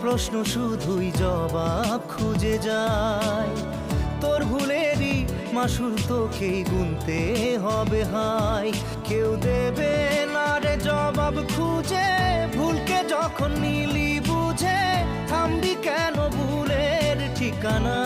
প্রশ্ন শুধুই জবাব খুঁজে যায়। তোর ভুলেরই মাসুল তোকেই গুনতে হবে হাই। কেউ দেবে না রে জবাব খুঁজে, ভুলকে যখন নিলি বুঝে থামবি কেন ভুলের ঠিকানা।